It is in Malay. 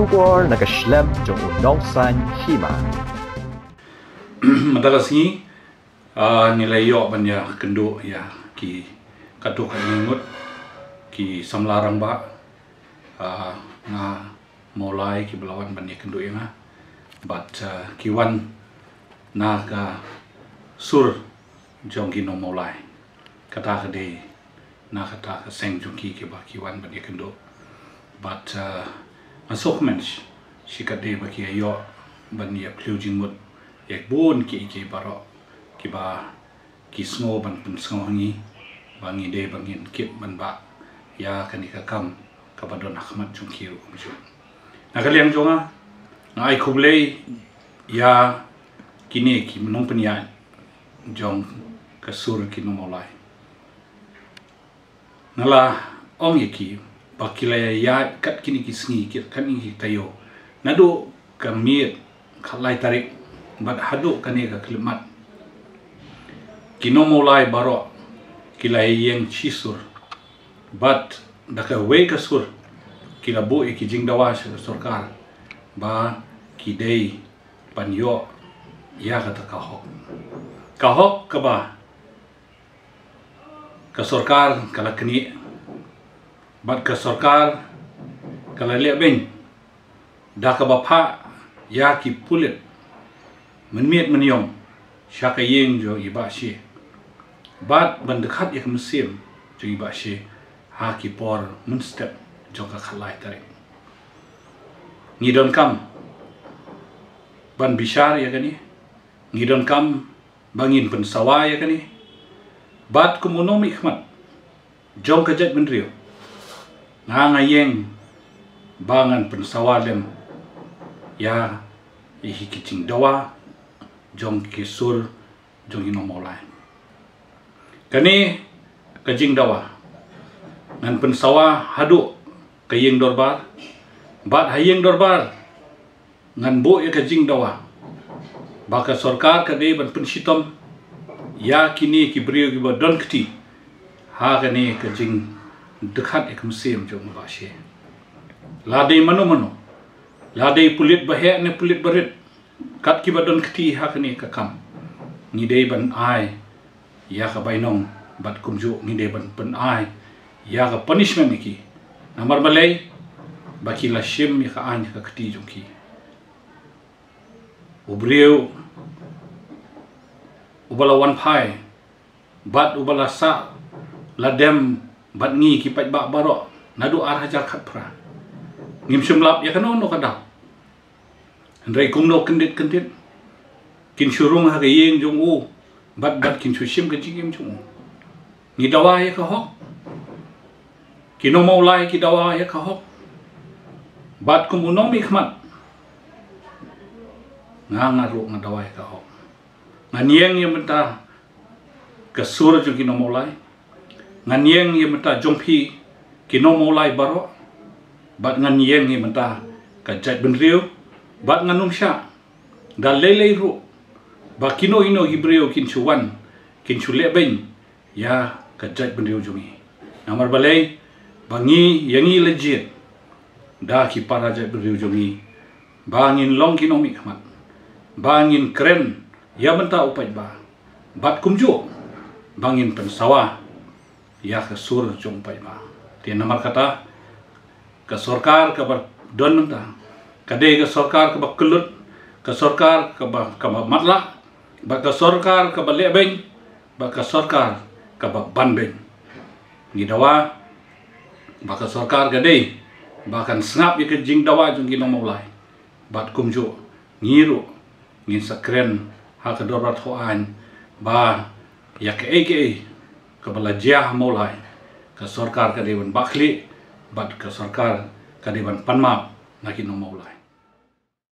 Shubor nakaslem jong unongsan Hima. Madalas nilai yok banyak kenduk ya ki katuk ngut ki samlarang ba nga mulai ki belawan banyak kenduk yang but kiwan na ka sur jong ki no mulai kata kade na kata ka seng jong ki ba kiwan banyak kenduk but masuk mensch si kade ba ki yok banyak plujing mut yak bon ki barok Kiba kisngo ban pensngo hangi bangi de bangin kip ban ba ya kanika kam kabadon Ahmad jungkiu kumju nakaliang jonga ngai kublei ya kini ki menong penyan jong kasur kino molai ngala ong yaki bakilaya ya kat kini kisngi kit kan ingi tayo nado kamit khalai tarik bat hadu kanika klimat Kino mulai barok kilai yang cisur, but daka way kasur kila bu ikijing dawa sorkar ba kidei panyo ya kata kahok kaba kasorkar kala keni but kasorkar kala lebeng daka bapa ya ki pulit menmiet menyong syaka yeng jo ibashi Bat bandekat ya musim jadi bashi haki por munstep joka khalai tarik ngidon kam ban bishar ya kani ngidon kam bangin pensawa ya kani bat kumunom ikhmat jong kajat bendrio ngayeng bangan pensawa lem ya ihi kicing dawa jong kisur jong inomolai Kani kajing dawa ngan pensawa hadu ke Ïingdorbar bat Ïingdorbar ngan bo ya kajing dawa baka sorkar kade ban Pynshitom ya kini ki brio ki don kti ha kani kajing dekat ek musim jong bashi lade mano lade pulit bahek ne pulit barit kat ki don kti ha kani kakam ni dei ban ai ya ka bainong bat kumju ni de ban ai ya ka punishment ki namar balai baki la shim ya ka an ka kti jungki ubreu ubala wan phai bat ubala sa ladem bat ngi ki pat ba baro nadu ar hajar khat pra ngim shumlap ya kano no kada andrai kumno kendit kin shurung ha ga yeng jong u bat kin chushim ke jigim chung ni dawa ya ka hok kino maulai ki dawa ya ka hok bat kumunom ikhmat ngaru ngadawa ya ka hok nganyeng ya menta kasur jung kino maulai nganyeng ya menta jongpi kino maulai baro bat nganyeng ya menta kajat benriu bat nganum sha dalele ru Bakino ino Hebreo kinchuan kinchule ben ya kajat bendeu jungi namar balai bangi yangi legit da ki para jat bendeu jungi bangin long kinomik mat bangin keren ya benta upai ba bat kumju bangin pensawa ya kesur jompai ba ti namar kata ke sorkar ke don menta kade ke sorkar ke kelut ke sorkar ke matla baka sorkar ka balebeng baka sorkar ka banbeng gidawa baka sorkar gade bahkan snap ya ke jing dawa jung gino mulai bat kumju ngiru ngin sakren ha ka dorat hoan ba ya ke ka balajia mulai ka sorkar ka dewan bakli bat ka sorkar ka dewan panmap na gino mulai